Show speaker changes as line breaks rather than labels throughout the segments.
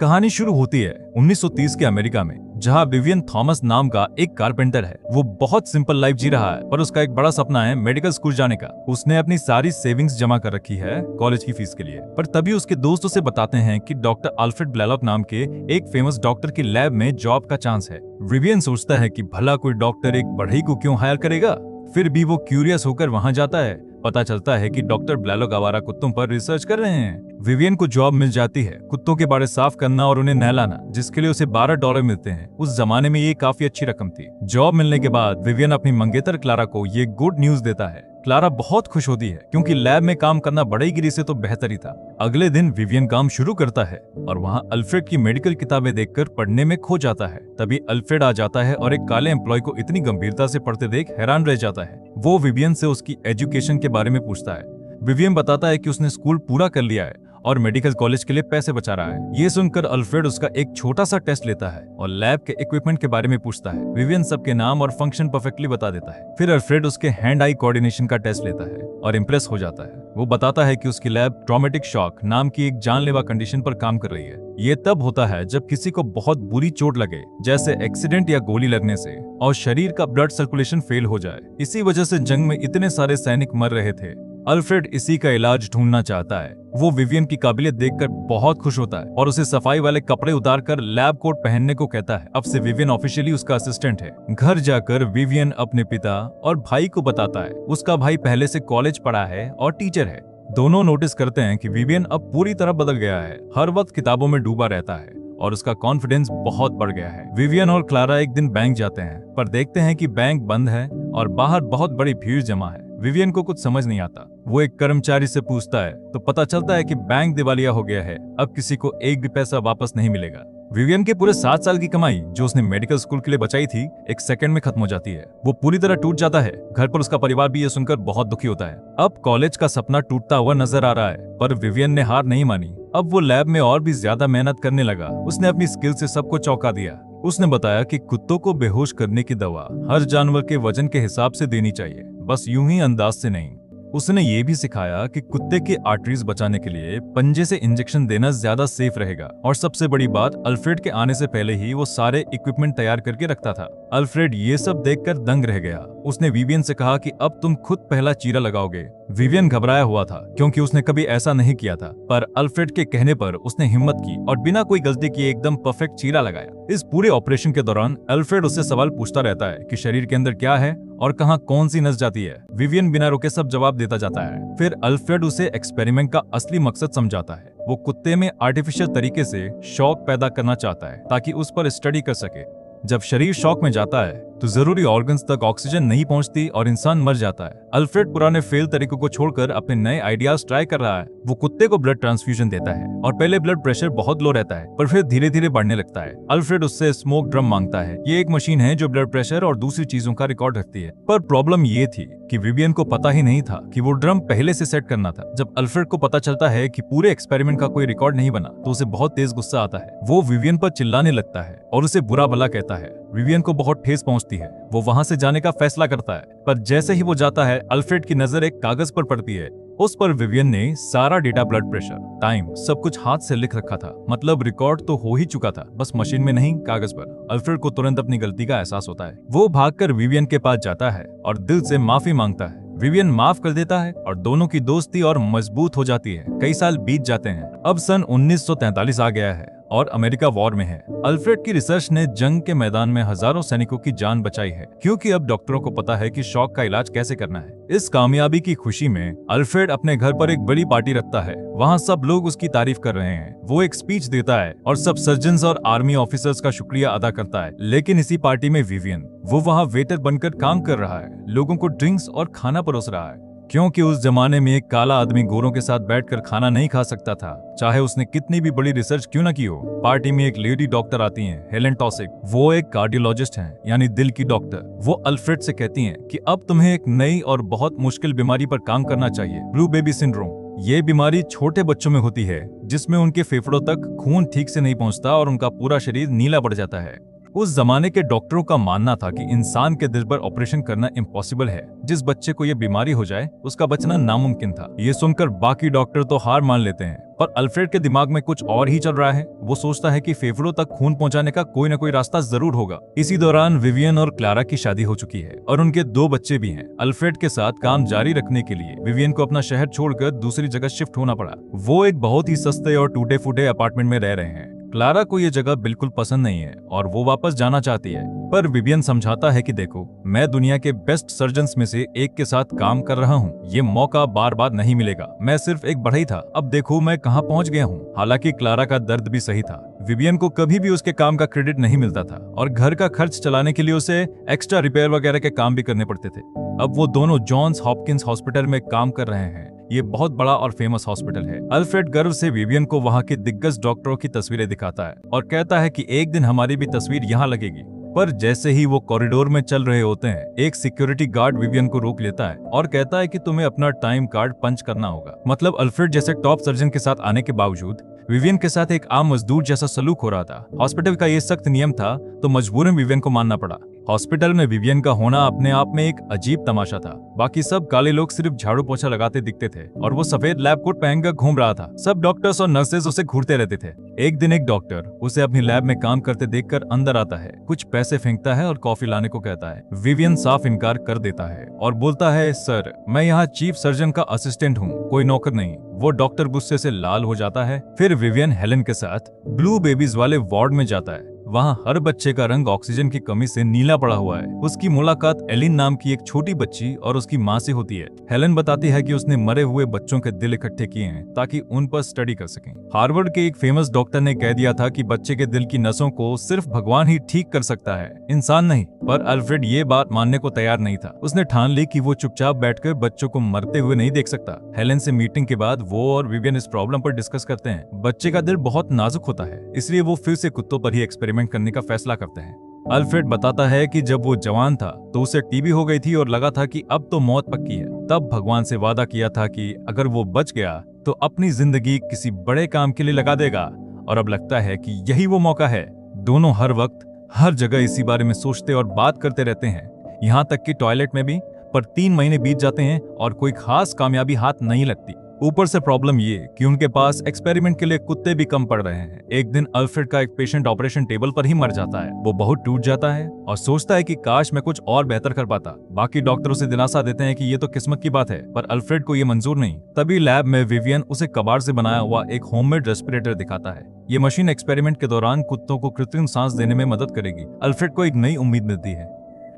कहानी शुरू होती है 1930 के अमेरिका में, जहां विवियन थॉमस नाम का एक कारपेंटर है। वो बहुत सिंपल लाइफ जी रहा है, पर उसका एक बड़ा सपना है मेडिकल स्कूल जाने का। उसने अपनी सारी सेविंग्स जमा कर रखी है कॉलेज की फीस के लिए। पर तभी उसके दोस्त उसे बताते हैं कि डॉक्टर अल्फ्रेड ब्लैलॉक नाम के एक फेमस डॉक्टर की लैब में जॉब का चांस है। विवियन सोचता है कि भला कोई डॉक्टर एक बढ़ई को क्यों हायर करेगा। फिर भी वो क्यूरियस होकर वहां जाता है। पता चलता है कि डॉक्टर ब्लैलॉक आवारा कुत्तों पर रिसर्च कर रहे हैं। विवियन को जॉब मिल जाती है कुत्तों के बाड़े साफ करना और उन्हें नहलाना, जिसके लिए उसे $12 मिलते हैं। उस जमाने में ये काफी अच्छी रकम थी। जॉब मिलने के बाद विवियन अपनी मंगेतर क्लारा को ये गुड न्यूज देता है। क्लारा बहुत खुश होती है क्योंकि लैब में काम करना बड़ईगिरी से तो बेहतर ही था। अगले दिन विवियन काम शुरू करता है और वहाँ अल्फ्रेड की मेडिकल किताबें देखकर पढ़ने में खो जाता है। तभी अल्फ्रेड आ जाता है और एक काले एम्प्लॉय को इतनी गंभीरता से पढ़ते देख हैरान रह जाता है। वो विवियन से उसकी एजुकेशन के बारे में पूछता है। विवियन बताता है कि उसने स्कूल पूरा कर लिया है और मेडिकल कॉलेज के लिए पैसे बचा रहा है। ये सुनकर अल्फ्रेड उसका एक छोटा सा टेस्ट लेता है और लैब के इक्विपमेंट के बारे में पूछता है। विवियन सबके नाम और फंक्शन परफेक्टली बता देता है। फिर अल्फ्रेड उसके हैंड आई कोऑर्डिनेशन का टेस्ट लेता है और इम्प्रेस हो जाता है। वो बताता है कि उसकी लैब ट्रॉमेटिक शॉक नाम की एक जानलेवा कंडीशन पर काम कर रही है। ये तब होता है जब किसी को बहुत बुरी चोट लगे, जैसे एक्सीडेंट या गोली लगने से, और शरीर का ब्लड सर्कुलेशन फेल हो जाए। इसी वजह से जंग में इतने सारे सैनिक मर रहे थे। अल्फ्रेड इसी का इलाज ढूंढना चाहता है। वो विवियन की काबिलियत देखकर बहुत खुश होता है और उसे सफाई वाले कपड़े उतारकर लैब कोट पहनने को कहता है। अब से विवियन ऑफिशियली उसका असिस्टेंट है। घर जाकर विवियन अपने पिता और भाई को बताता है। उसका भाई पहले से कॉलेज पढ़ा है और टीचर है। दोनों नोटिस करते हैं कि विवियन अब पूरी तरह बदल गया है। हर वक्त किताबों में डूबा रहता है और उसका कॉन्फिडेंस बहुत बढ़ गया है। विवियन और क्लारा एक दिन बैंक जाते हैं, पर देखते हैं कि बैंक बंद है और बाहर बहुत बड़ी भीड़ जमा है। विवियन को कुछ समझ नहीं आता। वो एक कर्मचारी से पूछता है तो पता चलता है कि बैंक दिवालिया हो गया है। अब किसी को एक भी पैसा वापस नहीं मिलेगा। विवियन के पूरे 7 साल की कमाई जो उसने मेडिकल स्कूल के लिए बचाई थी, एक सेकंड में खत्म हो जाती है। वो पूरी तरह टूट जाता है। घर पर उसका परिवार भी ये सुनकर बहुत दुखी होता है। अब कॉलेज का सपना टूटता हुआ नजर आ रहा है, पर विवियन ने हार नहीं मानी। अब वो लैब में और भी ज्यादा मेहनत करने लगा। उसने अपनी स्किल से सबको चौंका दिया। उसने बताया कि कुत्तों को बेहोश करने की दवा हर जानवर के वजन के हिसाब से देनी चाहिए, बस यूं ही अंदाज से नहीं। उसने ये भी सिखाया कि कुत्ते के आर्टरीज बचाने के लिए पंजे से इंजेक्शन देना ज्यादा सेफ रहेगा। और सबसे बड़ी बात, अल्फ्रेड के आने से पहले ही वो सारे इक्विपमेंट तैयार करके रखता था। अल्फ्रेड ये सब देखकर दंग रह गया। उसने विवियन से कहा कि अब तुम खुद पहला चीरा लगाओगे। विवियन घबराया हुआ था क्योंकि उसने कभी ऐसा नहीं किया था, पर अल्फ्रेड के कहने पर उसने हिम्मत की और बिना कोई गलती किए एकदम परफेक्ट चीरा लगाया। इस पूरे ऑपरेशन के दौरान अल्फ्रेड उससे सवाल पूछता रहता है कि शरीर के अंदर क्या है और कहां कौन सी नस जाती है। विवियन बिना रुके सब जवाब देता जाता है। फिर अल्फ्रेड उसे एक्सपेरिमेंट का असली मकसद समझाता है। वो कुत्ते में आर्टिफिशियल तरीके से शॉक पैदा करना चाहता है ताकि उस पर स्टडी कर सके। जब शरीर शॉक में जाता है तो जरूरी ऑर्गन्स तक ऑक्सीजन नहीं पहुंचती और इंसान मर जाता है। अल्फ्रेड पुराने फेल तरीकों को छोड़कर अपने नए आइडियाज ट्राई कर रहा है। वो कुत्ते को ब्लड ट्रांसफ्यूजन देता है और पहले ब्लड प्रेशर बहुत लो रहता है, पर फिर धीरे धीरे बढ़ने लगता है। अल्फ्रेड उससे स्मोक ड्रम मांगता है। ये एक मशीन है जो ब्लड प्रेशर और दूसरी चीजों का रिकॉर्ड रखती है। पर प्रॉब्लम ये थी कि विवियन को पता ही नहीं था कि वो ड्रम पहले से सेट करना था। जब अल्फ्रेड को पता चलता है कि पूरे एक्सपेरिमेंट का कोई रिकॉर्ड नहीं बना, तो उसे बहुत तेज गुस्सा आता है। वो विवियन पर चिल्लाने लगता है और उसे बुरा भला कहता है। विवियन को बहुत ठेस पहुंचती है। वो वहां से जाने का फैसला करता है, पर जैसे ही वो जाता है अल्फ्रेड की नजर एक कागज पर पड़ती है। उस पर विवियन ने सारा डेटा, ब्लड प्रेशर, टाइम, सब कुछ हाथ से लिख रखा था। मतलब रिकॉर्ड तो हो ही चुका था, बस मशीन में नहीं, कागज पर। अल्फ्रेड को तुरंत अपनी गलती का एहसास होता है। वो भागकर विवियन के पास जाता है और दिल से माफी मांगता है। विवियन माफ कर देता है और दोनों की दोस्ती और मजबूत हो जाती है। कई साल बीत जाते हैं। अब सन 1943 आ गया है और अमेरिका वॉर में है। अल्फ्रेड की रिसर्च ने जंग के मैदान में हजारों सैनिकों की जान बचाई है, क्योंकि अब डॉक्टरों को पता है कि शॉक का इलाज कैसे करना है। इस कामयाबी की खुशी में अल्फ्रेड अपने घर पर एक बड़ी पार्टी रखता है। वहाँ सब लोग उसकी तारीफ कर रहे हैं। वो एक स्पीच देता है और सब सर्जन्स और आर्मी ऑफिसर्स का शुक्रिया अदा करता है। लेकिन इसी पार्टी में विवियन, वो वहाँ वेटर बनकर काम कर रहा है, लोगों को ड्रिंक्स और खाना परोस रहा है। क्योंकि उस जमाने में एक काला आदमी गोरों के साथ बैठकर खाना नहीं खा सकता था, चाहे उसने कितनी भी बड़ी रिसर्च क्यों न की हो। पार्टी में एक लेडी डॉक्टर आती हैं, हेलेन टॉसिक। वो एक कार्डियोलॉजिस्ट हैं, यानी दिल की डॉक्टर। वो अल्फ्रेड से कहती हैं कि अब तुम्हें एक नई और बहुत मुश्किल बीमारी पर काम करना चाहिए, ब्लू बेबी सिंड्रोम। ये बीमारी छोटे बच्चों में होती है, जिसमें उनके फेफड़ों तक खून ठीक से नहीं पहुंचता और उनका पूरा शरीर नीला पड़ जाता है। उस जमाने के डॉक्टरों का मानना था कि इंसान के दिल पर ऑपरेशन करना इम्पॉसिबल है। जिस बच्चे को यह बीमारी हो जाए उसका बचना नामुमकिन था। ये सुनकर बाकी डॉक्टर तो हार मान लेते हैं, पर अल्फ्रेड के दिमाग में कुछ और ही चल रहा है। वो सोचता है कि फेफड़ों तक खून पहुंचाने का कोई ना कोई रास्ता जरूर होगा। इसी दौरान विवियन और क्लारा की शादी हो चुकी है और उनके 2 बच्चे भी हैं। अल्फ्रेड के साथ काम जारी रखने के लिए विवियन को अपना शहर छोड़कर दूसरी जगह शिफ्ट होना पड़ा। वो एक बहुत ही सस्ते और टूटे फूटे अपार्टमेंट में रह रहे हैं। क्लारा को ये जगह बिल्कुल पसंद नहीं है और वो वापस जाना चाहती है, पर विवियन समझाता है कि देखो, मैं दुनिया के बेस्ट सर्जन्स में से एक के साथ काम कर रहा हूँ। ये मौका बार बार नहीं मिलेगा। मैं सिर्फ एक बढ़ई था, अब देखो मैं कहाँ पहुँच गया हूँ। हालांकि क्लारा का दर्द भी सही था। विवियन को कभी भी उसके काम का क्रेडिट नहीं मिलता था और घर का खर्च चलाने के लिए उसे एक्स्ट्रा रिपेयर वगैरह के काम भी करने पड़ते थे। अब वो दोनों जॉन्स हॉपकिंस हॉस्पिटल में काम कर रहे हैं। ये बहुत बड़ा और फेमस हॉस्पिटल है। अल्फ्रेड गर्व से विवियन को वहाँ के दिग्गज डॉक्टरों की तस्वीरें दिखाता है और कहता है कि एक दिन हमारी भी तस्वीर यहाँ लगेगी। पर जैसे ही वो कॉरिडोर में चल रहे होते हैं, एक सिक्योरिटी गार्ड विवियन को रोक लेता है और कहता है कि तुम्हें अपना टाइम कार्ड पंच करना होगा। मतलब अल्फ्रेड जैसे टॉप सर्जन के साथ आने के बावजूद विवियन के साथ एक आम मजदूर जैसा सलूक हो रहा था। हॉस्पिटल का ये सख्त नियम था तो मजबूरन विवियन को मानना पड़ा। हॉस्पिटल में विवियन का होना अपने आप में एक अजीब तमाशा था। बाकी सब काले लोग सिर्फ झाड़ू पोछा लगाते दिखते थे और वो सफेद लैब कोट पहनकर घूम रहा था। सब डॉक्टर्स और नर्सेज उसे घूरते रहते थे। एक दिन एक डॉक्टर उसे अपनी लैब में काम करते देखकर अंदर आता है, कुछ पैसे फेंकता है और कॉफी लाने को कहता है। विवियन साफ इनकार कर देता है और बोलता है, सर मैं यहाँ चीफ सर्जन का असिस्टेंट हूँ, कोई नौकर नहीं। वो डॉक्टर गुस्से से लाल हो जाता है। फिर विवियन हेलन के साथ ब्लू बेबीज वाले वार्ड में जाता है। वहाँ हर बच्चे का रंग ऑक्सीजन की कमी से नीला पड़ा हुआ है। उसकी मुलाकात एलिन नाम की एक छोटी बच्ची और उसकी माँ से होती है। हेलन बताती है कि उसने मरे हुए बच्चों के दिल इकट्ठे किए हैं ताकि उन पर स्टडी कर सकें। हार्वर्ड के एक फेमस डॉक्टर ने कह दिया था कि बच्चे के दिल की नसों को सिर्फ भगवान ही ठीक कर सकता है, इंसान नहीं। पर अल्फ्रेड ये बात मानने को तैयार नहीं था। उसने ठान ली कि वो चुपचाप बैठकर बच्चों को मरते हुए नहीं देख सकता। हेलन से मीटिंग के बाद वो और विवियन इस प्रॉब्लम पर डिस्कस करते हैं। बच्चे का दिल बहुत नाजुक होता है, इसलिए वो फिर से कुत्तों पर ही एक्सपेरिमेंट करने का फैसला करते हैं। अल्फ्रेड बताता है कि जब वो जवान था तो उसे टीबी हो गई थी और लगा था कि अब तो मौत पक्की है। तब भगवान से वादा किया था कि अगर वो बच गया तो अपनी जिंदगी किसी बड़े काम के लिए लगा देगा, और अब लगता है कि यही वो मौका है। दोनों हर वक्त हर जगह इसी बारे में सोचते और बात करते रहते हैं, यहाँ तक कि टॉयलेट में भी। पर 3 महीने बीत जाते हैं और कोई खास कामयाबी हाथ नहीं लगती। ऊपर से प्रॉब्लम ये कि उनके पास एक्सपेरिमेंट के लिए कुत्ते भी कम पड़ रहे हैं। एक दिन अल्फ्रेड का एक पेशेंट ऑपरेशन टेबल पर ही मर जाता है। वो बहुत टूट जाता है और सोचता है कि काश मैं कुछ और बेहतर कर पाता। बाकी डॉक्टर उसे दिलासा देते हैं कि ये तो किस्मत की बात है, पर अल्फ्रेड को ये मंजूर नहीं। तभी लैब में विवियन उसे कबाड़ से बनाया हुआ एक होममेड रेस्पिरेटर दिखाता है। ये मशीन एक्सपेरिमेंट के दौरान कुत्तों को कृत्रिम सांस देने में मदद करेगी। अल्फ्रेड को एक नई उम्मीद मिलती है।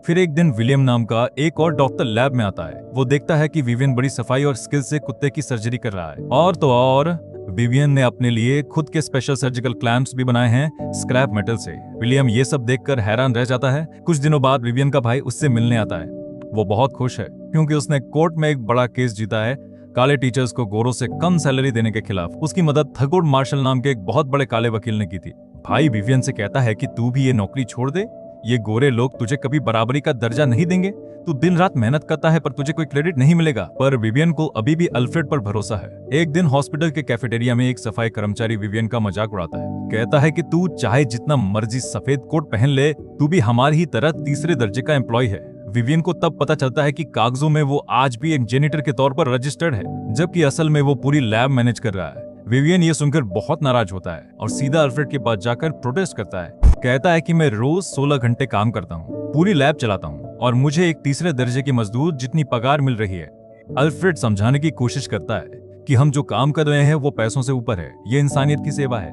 फिर एक दिन विलियम नाम का एक और डॉक्टर लैब में आता है। वो देखता है कि विवियन बड़ी सफाई और स्किल से कुत्ते की सर्जरी कर रहा है। और तो और विवियन ने अपने लिए खुद के स्पेशल सर्जिकल क्लैंप्स भी बनाए हैं स्क्रैप मेटल से। विलियम ये सब देखकर हैरान रह जाता है। कुछ दिनों बाद विवियन का भाई उससे मिलने आता है। वो बहुत खुश है क्योंकि उसने कोर्ट में एक बड़ा केस जीता है काले टीचर्स को गोरों से कम सैलरी देने के खिलाफ। उसकी मदद थगुड मार्शल नाम के एक बहुत बड़े काले वकील ने की थी। भाई विवियन से कहता है कि तू भी ये नौकरी छोड़ दे, ये गोरे लोग तुझे कभी बराबरी का दर्जा नहीं देंगे। तू दिन रात मेहनत करता है पर तुझे कोई क्रेडिट नहीं मिलेगा। पर विवियन को अभी भी अल्फ्रेड पर भरोसा है। एक दिन हॉस्पिटल के कैफेटेरिया में एक सफाई कर्मचारी विवियन का मजाक उड़ाता है। कहता है कि तू चाहे जितना मर्जी सफेद कोट पहन ले, तू भी हमारी ही तरह तीसरे दर्जे का एम्प्लॉय है। विवियन को तब पता चलता है कि कागजों में वो आज भी एक जेनिटर के तौर पर रजिस्टर्ड है, जबकि असल में वो पूरी लैब मैनेज कर रहा है। विवियन ये सुनकर बहुत नाराज होता है और सीधा अल्फ्रेड के पास जाकर प्रोटेस्ट करता है। कहता है कि मैं रोज 16 घंटे काम करता हूँ, पूरी लैब चलाता हूँ और मुझे एक तीसरे दर्जे की मजदूर जितनी पगार मिल रही है। अल्फ्रेड समझाने की कोशिश करता है कि हम जो काम कर रहे हैं वो पैसों से ऊपर है, ये इंसानियत की सेवा है।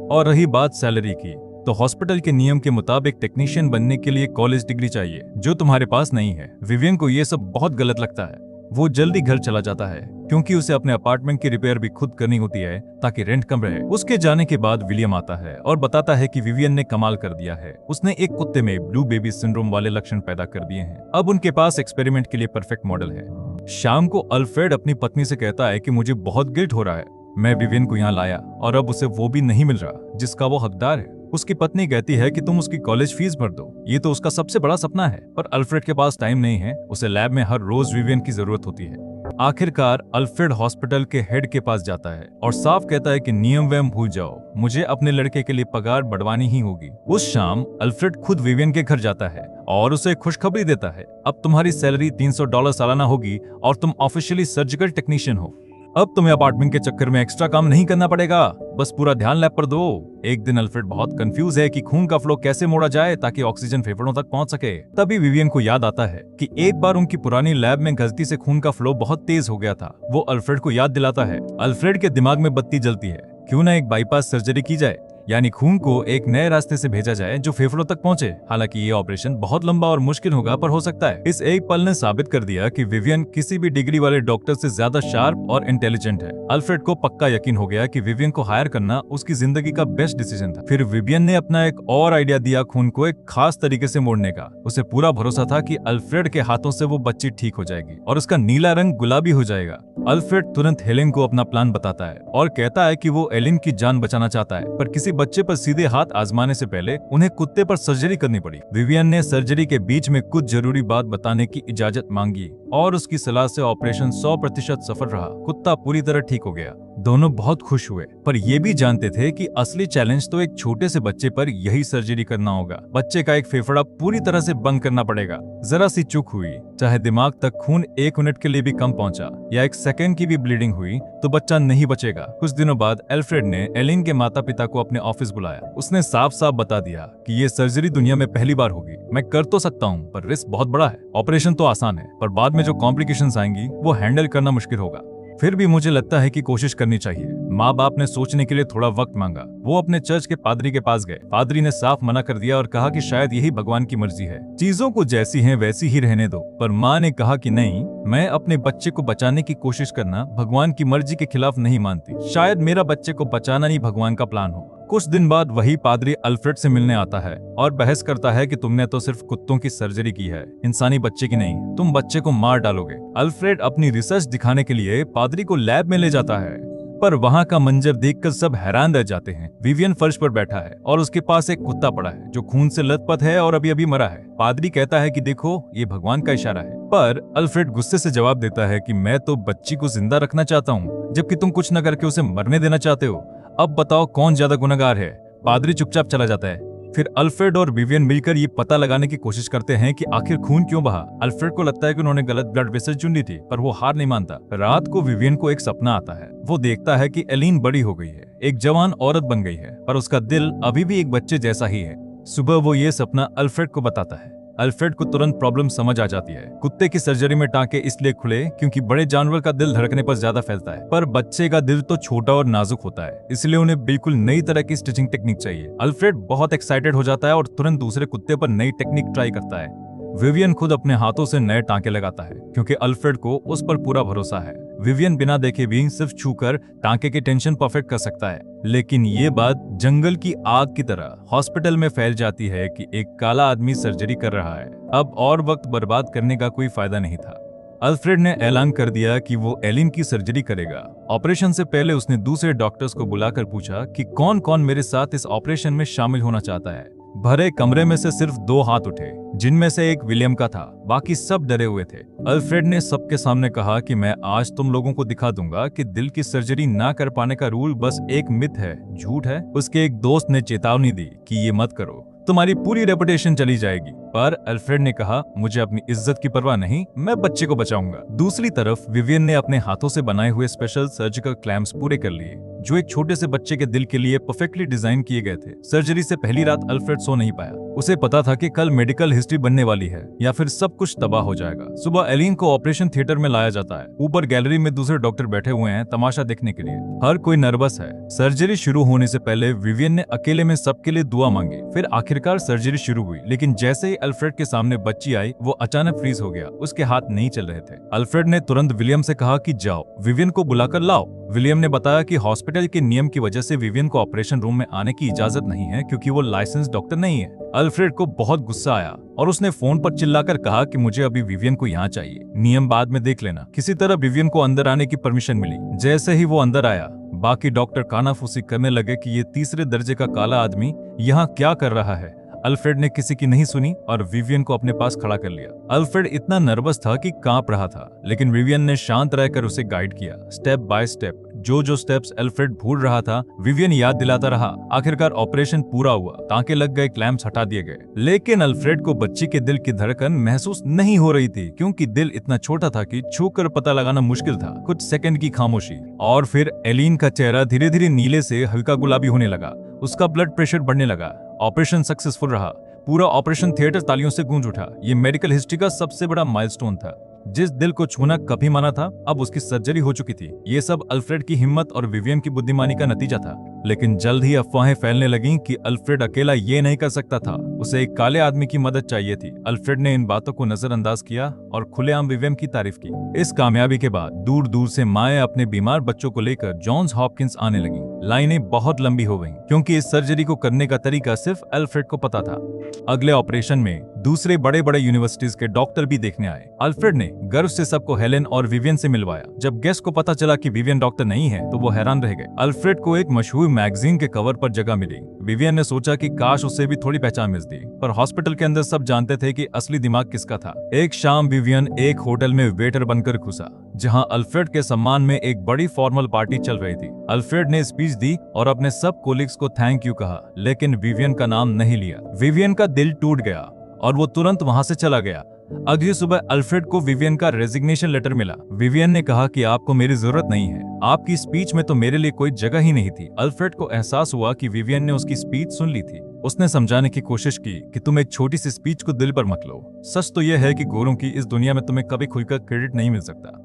और रही बात सैलरी की, तो हॉस्पिटल के नियम के मुताबिक टेक्नीशियन बनने के लिए कॉलेज डिग्री चाहिए, जो तुम्हारे पास नहीं है। विवियन को ये सब बहुत गलत लगता है। वो जल्दी घर चला जाता है क्योंकि उसे अपने अपार्टमेंट की रिपेयर भी खुद करनी होती है ताकि रेंट कम रहे। उसके जाने के बाद विलियम आता है और बताता है कि विवियन ने कमाल कर दिया है। उसने एक कुत्ते में ब्लू बेबी सिंड्रोम वाले लक्षण पैदा कर दिए हैं। अब उनके पास एक्सपेरिमेंट के लिए परफेक्ट मॉडल है। शाम को अल्फ्रेड अपनी पत्नी से कहता है कि मुझे बहुत गिल्ट हो रहा है, मैं विवियन को यहाँ लाया और अब उसे वो भी नहीं मिल रहा जिसका वो हकदार है। उसकी पत्नी कहती है कि तुम उसकी कॉलेज फीस भर दो, ये तो उसका सबसे बड़ा सपना है। पर अल्फ्रेड के पास टाइम नहीं है, उसे लैब में हर रोज विवियन की जरूरत होती है। आखिरकार अल्फ्रेड हॉस्पिटल के हेड के पास जाता है और साफ कहता है कि नियम वयम भूल जाओ, मुझे अपने लड़के के लिए पगार बढ़वानी ही होगी। उस शाम अल्फ्रेड खुद विवियन के घर जाता है और उसे खुशखबरी देता है, अब तुम्हारी सैलरी $300 सालाना होगी और तुम ऑफिशियली सर्जिकल टेक्नीशियन हो। अब तुम्हें अपार्टमेंट के चक्कर में एक्स्ट्रा काम नहीं करना पड़ेगा, बस पूरा ध्यान लैब पर दो। एक दिन अल्फ्रेड बहुत कंफ्यूज है कि खून का फ्लो कैसे मोड़ा जाए ताकि ऑक्सीजन फेफड़ों तक पहुंच सके। तभी विवियन को याद आता है कि एक बार उनकी पुरानी लैब में गलती से खून का फ्लो बहुत तेज हो गया था। वो अल्फ्रेड को याद दिलाता है। अल्फ्रेड के दिमाग में बत्ती जलती है, क्यों ना एक बाईपास सर्जरी की जाए, यानी खून को एक नए रास्ते से भेजा जाए जो फेफड़ों तक पहुंचे। हालांकि ये ऑपरेशन बहुत लंबा और मुश्किल होगा, पर हो सकता है। इस एक पल ने साबित कर दिया कि विवियन किसी भी डिग्री वाले डॉक्टर से ज्यादा शार्प और इंटेलिजेंट है। अल्फ्रेड को पक्का यकीन हो गया कि विवियन को हायर करना उसकी जिंदगी का बेस्ट डिसीजन था। फिर विवियन ने अपना एक और आइडिया दिया खून को एक खास तरीके से मोड़ने का। उसे पूरा भरोसा था कि अल्फ्रेड के हाथों से वो बच्ची ठीक हो जाएगी और उसका नीला रंग गुलाबी हो जाएगा। अल्फ्रेड तुरंत हेलेन को अपना प्लान बताता है और कहता है कि वो एलिन की जान बचाना चाहता है, पर किसी बच्चे पर सीधे हाथ आजमाने से पहले उन्हें कुत्ते पर सर्जरी करनी पड़ी। विवियन ने सर्जरी के बीच में कुछ जरूरी बात बताने की इजाजत मांगी और उसकी सलाह से ऑपरेशन 100% सफल रहा। कुत्ता पूरी तरह ठीक हो गया। दोनों बहुत खुश हुए, पर ये भी जानते थे कि असली चैलेंज तो एक छोटे से बच्चे पर यही सर्जरी करना होगा। बच्चे का एक फेफड़ा पूरी तरह से बंद करना पड़ेगा। जरा सी चूक हुई, चाहे दिमाग तक खून 1 मिनट के लिए भी कम पहुंचा या 1 सेकंड की भी ब्लीडिंग हुई, तो बच्चा नहीं बचेगा। कुछ दिनों बाद अल्फ्रेड ने एलिन के माता पिता को अपने ऑफिस बुलाया। उसने साफ साफ बता दिया कि ये सर्जरी दुनिया में पहली बार होगी। मैं कर तो सकता हूँ, पर रिस्क बहुत बड़ा है। ऑपरेशन तो आसान है, पर बाद में जो कॉम्प्लिकेशंस आएंगी वो हैंडल करना मुश्किल होगा। फिर भी मुझे लगता है कि कोशिश करनी चाहिए। माँ बाप ने सोचने के लिए थोड़ा वक्त मांगा। वो अपने चर्च के पादरी के पास गए। पादरी ने साफ मना कर दिया और कहा कि शायद यही भगवान की मर्जी है, चीजों को जैसी हैं वैसी ही रहने दो। पर माँ ने कहा कि नहीं, मैं अपने बच्चे को बचाने की कोशिश करना भगवान की मर्जी के खिलाफ नहीं मानती। शायद मेरा बच्चे को बचाना ही भगवान का प्लान हो। कुछ दिन बाद वही पादरी अल्फ्रेड से मिलने आता है और बहस करता है कि तुमने तो सिर्फ कुत्तों की सर्जरी की है, इंसानी बच्चे की नहीं। तुम बच्चे को मार डालोगे। अल्फ्रेड अपनी रिसर्च दिखाने के लिए पादरी को लैब में ले जाता है, पर वहाँ का मंजर देखकर सब हैरान रह जाते हैं। विवियन फर्श पर बैठा है और उसके पास एक कुत्ता पड़ा है जो खून से लथपथ है और अभी अभी मरा है। पादरी कहता है कि देखो, ये भगवान का इशारा है, पर अल्फ्रेड गुस्से से जवाब देता है कि मैं तो बच्ची को जिंदा रखना चाहता हूँ, जबकि तुम कुछ न करके उसे मरने देना चाहते हो। अब बताओ कौन ज्यादा गुनहगार है। पादरी चुपचाप चला जाता है। फिर अल्फ्रेड और विवियन मिलकर ये पता लगाने की कोशिश करते हैं कि आखिर खून क्यों बहा। अल्फ्रेड को लगता है कि उन्होंने गलत ब्लड वेसल चुन ली थी, पर वो हार नहीं मानता। रात को विवियन को एक सपना आता है। वो देखता है कि एलिन बड़ी हो गई है, एक जवान औरत बन गई है, पर उसका दिल अभी भी एक बच्चे जैसा ही है। सुबह वो ये सपना अल्फ्रेड को बताता है। अल्फ्रेड को तुरंत प्रॉब्लम समझ आ जाती है। कुत्ते की सर्जरी में टांके इसलिए खुले क्योंकि बड़े जानवर का दिल धड़कने पर ज्यादा फैलता है, पर बच्चे का दिल तो छोटा और नाजुक होता है, इसलिए उन्हें बिल्कुल नई तरह की स्टिचिंग टेक्निक चाहिए। अल्फ्रेड बहुत एक्साइटेड हो जाता है और तुरंत दूसरे कुत्ते पर नई टेक्निक ट्राई करता है। विवियन खुद अपने हाथों से नए टांके लगाता है क्योंकि अल्फ्रेड को उस पर पूरा भरोसा है। विवियन बिना देखे भी सिर्फ छूकर टांके की टेंशन परफेक्ट कर सकता है। लेकिन ये बात जंगल की आग की तरह हॉस्पिटल में फैल जाती है कि एक काला आदमी सर्जरी कर रहा है। अब और वक्त बर्बाद करने का कोई फायदा नहीं था। अल्फ्रेड ने ऐलान कर दिया कि वो एलिन की सर्जरी करेगा। ऑपरेशन से पहले उसने दूसरे डॉक्टर्स को बुलाकर पूछा कि कौन कौन मेरे साथ इस ऑपरेशन में शामिल होना चाहता है। भरे कमरे में से सिर्फ 2 हाथ उठे, जिनमें से एक विलियम का था, बाकी सब डरे हुए थे। अल्फ्रेड ने सबके सामने कहा कि मैं आज तुम लोगों को दिखा दूंगा कि दिल की सर्जरी ना कर पाने का रूल बस एक मिथ है, झूठ है। उसके एक दोस्त ने चेतावनी दी कि ये मत करो, तुम्हारी पूरी रेपुटेशन चली जाएगी। पर अल्फ्रेड ने कहा, मुझे अपनी इज्जत की परवाह नहीं, मैं बच्चे को बचाऊंगा। दूसरी तरफ विवियन ने अपने हाथों से बनाए हुए स्पेशल सर्जिकल क्लैंप्स पूरे कर लिए, जो एक छोटे से बच्चे के दिल के लिए परफेक्टली डिजाइन किए गए थे। सर्जरी से पहली रात अल्फ्रेड सो नहीं पाया। उसे पता था कि कल मेडिकल हिस्ट्री बनने वाली है या फिर सब कुछ तबाह हो जाएगा। सुबह एलिन को ऑपरेशन थिएटर में लाया जाता है। ऊपर गैलरी में दूसरे डॉक्टर बैठे हुए हैं तमाशा देखने के लिए। हर कोई नर्वस है। सर्जरी शुरू होने से पहले विवियन ने अकेले में सबके लिए दुआ मांगी। फिर आखिरकार सर्जरी शुरू हुई, लेकिन जैसे ही अल्फ्रेड के सामने बच्ची आई, वो अचानक फ्रीज हो गया। उसके हाथ नहीं चल रहे थे। अल्फ्रेड ने तुरंत विलियम से कहा कि जाओ, विवियन को बुलाकर लाओ। विलियम ने बताया कि हॉस्पिटल के नियम की वजह से विवियन को ऑपरेशन रूम में आने की इजाजत नहीं है क्योंकि वो लाइसेंस डॉक्टर नहीं है। अल्फ्रेड को बहुत गुस्सा आया और उसने फोन पर चिल्लाकर कहा कि मुझे अभी विवियन को यहाँ चाहिए, नियम बाद में देख लेना। किसी तरह विवियन को अंदर आने की परमिशन मिली। जैसे ही वो अंदर आया, बाकी डॉक्टर कानाफूसी करने लगे कि ये तीसरे दर्जे का काला आदमी यहाँ क्या कर रहा है। अल्फ्रेड ने किसी की नहीं सुनी और विवियन को अपने पास खड़ा कर लिया। अल्फ्रेड इतना नर्वस था कि कांप रहा था, लेकिन विवियन ने शांत रहकर उसे गाइड किया, स्टेप बाय स्टेप। जो स्टेप्स अल्फ्रेड भूल रहा था, विवियन याद दिलाता रहा। आखिरकार ऑपरेशन पूरा हुआ, टांके लग गए, क्लैंप्स हटा दिए गए। लेकिन अल्फ्रेड को बच्ची के दिल की धड़कन महसूस नहीं हो रही थी, क्योंकि दिल इतना छोटा था कि छूकर पता लगाना मुश्किल था। कुछ सेकंड की खामोशी, और फिर एलिन का चेहरा धीरे धीरे नीले से हल्का गुलाबी होने लगा। उसका ब्लड प्रेशर बढ़ने लगा। ऑपरेशन सक्सेसफुल रहा। पूरा ऑपरेशन थिएटर तालियों से गूंज उठा। ये मेडिकल हिस्ट्री का सबसे बड़ा माइलस्टोन था। जिस दिल को छूना कभी मना था, अब उसकी सर्जरी हो चुकी थी। ये सब अल्फ्रेड की हिम्मत और विवियन की बुद्धिमानी का नतीजा था। लेकिन जल्द ही अफवाहें फैलने लगीं कि अल्फ्रेड अकेला ये नहीं कर सकता था, उसे एक काले आदमी की मदद चाहिए थी। अल्फ्रेड ने इन बातों को नजरअंदाज किया और खुलेआम विवियन की तारीफ की। इस कामयाबी के बाद दूर दूर से माएं अपने बीमार बच्चों को लेकर जॉन्स हॉपकिंस आने लगीं। लाइनें बहुत लंबी हो गईं, क्योंकि इस सर्जरी को करने का तरीका सिर्फ अल्फ्रेड को पता था। अगले ऑपरेशन में दूसरे बड़े बड़े यूनिवर्सिटीज के डॉक्टर भी देखने आए। अल्फ्रेड ने गर्व से सबको हेलेन और विवियन से मिलवाया। जब गेस्ट को पता चला कि विवियन डॉक्टर नहीं है, तो वो हैरान रह गए। अल्फ्रेड को एक मशहूर मैगजीन के कवर पर जगह मिली। विवियन ने सोचा कि काश उसे भी थोड़ी पहचान मिलती, पर हॉस्पिटल के अंदर सब जानते थे कि असली दिमाग किसका था। एक शाम विवियन एक होटल में वेटर बनकर घुसा, जहां अल्फ्रेड के सम्मान में एक बड़ी फॉर्मल पार्टी चल रही थी। अल्फ्रेड ने स्पीच दी और अपने सब कोलिग्स को थैंक यू कहा, लेकिन विवियन का नाम नहीं लिया। विवियन का दिल टूट गया और वो तुरंत वहां से चला गया। अगली सुबह अल्फ्रेड को विवियन का रेजिग्नेशन लेटर मिला। विवियन ने कहा कि आपको मेरी जरूरत नहीं है, आपकी स्पीच में तो मेरे लिए कोई जगह ही नहीं थी। अल्फ्रेड को एहसास हुआ कि विवियन ने उसकी स्पीच सुन ली थी। उसने समझाने की कोशिश की कि तुम एक छोटी सी स्पीच को दिल पर मत लो। सच तो यह है कि गोरों की इस दुनिया में तुम्हें कभी खुलकर क्रेडिट नहीं मिल सकता।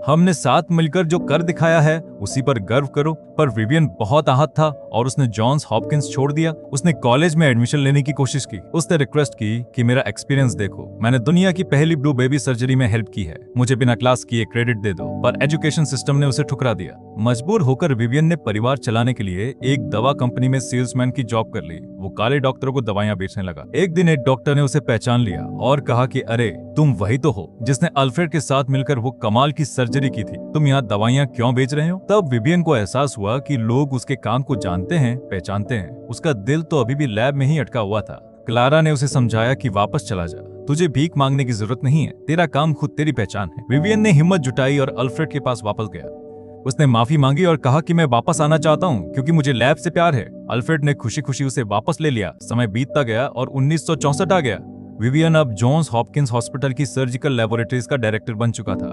हमने साथ मिलकर जो कर दिखाया है उसी पर गर्व करो। पर विवियन बहुत आहत था और उसने जॉन्स हॉपकिंस छोड़ दिया। उसने कॉलेज में एडमिशन लेने की कोशिश की। उसने रिक्वेस्ट की कि मेरा एक्सपीरियंस देखो, मैंने दुनिया की पहली ब्लू बेबी सर्जरी में हेल्प की है, मुझे बिना क्लास किए क्रेडिट दे दो। पर एजुकेशन सिस्टम ने उसे ठुकरा दिया। मजबूर होकर विवियन ने परिवार चलाने के लिए एक दवा कंपनी में सेल्समैन की जॉब कर ली। वो काले डॉक्टरों को दवाइयां बेचने लगा। एक दिन एक डॉक्टर ने उसे पहचान लिया और कहा कि अरे तुम वही तो हो जिसने अल्फ्रेड के साथ मिलकर वो कमाल की सर्जरी की थी, तुम यहाँ दवाइयां क्यों बेच रहे हो? तब विवियन को एहसास हुआ कि लोग उसके काम को जानते हैं, पहचानते हैं। उसका दिल तो अभी भी लैब में ही अटका हुआ था। क्लारा ने उसे समझाया कि वापस चला जा, तुझे भीख मांगने की जरूरत नहीं है, तेरा काम खुद तेरी पहचान है। विवियन ने हिम्मत जुटाई और अल्फ्रेड के पापास वापस गया। उसने माफी मांगी और कहा कि मैं वापस आना चाहता हूँ क्योंकि मुझे लैब से प्यार है। अल्फ्रेड ने खुशी खुशी उसे वापस ले लिया। समय बीतता गया और 1964 आ गया। विवियन अब जॉन्स हॉपकिंस हॉस्पिटल की सर्जिकल लेबोरेटरीज का डायरेक्टर बन चुका था।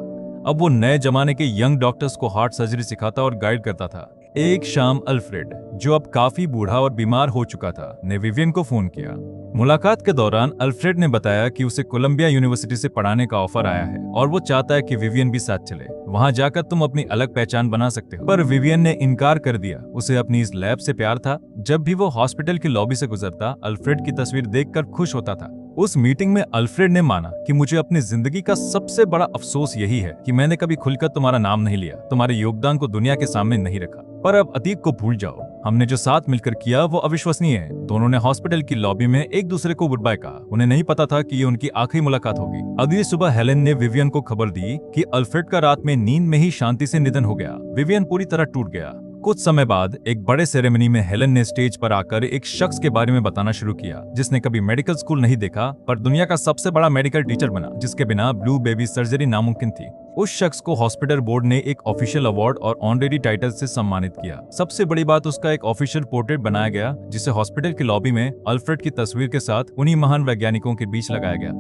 अब वो नए जमाने के यंग डॉक्टर्स को हार्ट सर्जरी सिखाता और गाइड करता था। एक शाम अल्फ्रेड, जो अब काफी बूढ़ा और बीमार हो चुका था, ने विवियन को फोन किया। मुलाकात के दौरान अल्फ्रेड ने बताया कि उसे कोलंबिया यूनिवर्सिटी से पढ़ाने का ऑफर आया है और वो चाहता है कि विवियन भी साथ चले। वहां जाकर तुम अपनी अलग पहचान बना सकते हो। पर विवियन ने इनकार कर दिया। उसे अपनी इस लैब से प्यार था। जब भी वो हॉस्पिटल की लॉबी से गुजरता, अल्फ्रेड की तस्वीर देखकर खुश होता था। उस मीटिंग में अल्फ्रेड ने माना कि मुझे अपनी जिंदगी का सबसे बड़ा अफसोस यही है कि मैंने कभी खुलकर तुम्हारा नाम नहीं लिया, तुम्हारे योगदान को दुनिया के सामने नहीं रखा। पर अब अतीत को भूल जाओ, हमने जो साथ मिलकर किया वो अविश्वसनीय है। दोनों ने हॉस्पिटल की लॉबी में एक दूसरे को गुड बाय कहा। उन्हें नहीं पता था कि ये उनकी आखिरी मुलाकात होगी। अगली सुबह हेलेन ने विवियन को खबर दी कि अल्फ्रेड का रात में नींद में ही शांति से निधन हो गया। विवियन पूरी तरह टूट गया। कुछ समय बाद एक बड़े सेरेमनी में हेलेन ने स्टेज पर आकर एक शख्स के बारे में बताना शुरू किया जिसने कभी मेडिकल स्कूल नहीं देखा पर दुनिया का सबसे बड़ा मेडिकल टीचर बना, जिसके बिना ब्लू बेबी सर्जरी नामुमकिन थी। उस शख्स को हॉस्पिटल बोर्ड ने एक ऑफिशियल अवार्ड और ऑनरेरी टाइटल से सम्मानित किया। सबसे बड़ी बात, उसका एक ऑफिशियल पोर्ट्रेट बनाया गया जिसे हॉस्पिटल की लॉबी में अल्फ्रेड की तस्वीर के साथ उन्हीं महान वैज्ञानिकों के बीच लगाया गया।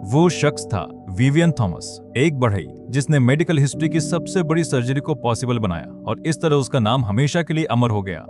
वो शख्स था विवियन थॉमस, एक बढ़ई जिसने मेडिकल हिस्ट्री की सबसे बड़ी सर्जरी को पॉसिबल बनाया और इस तरह उसका नाम हमेशा के लिए अमर हो गया।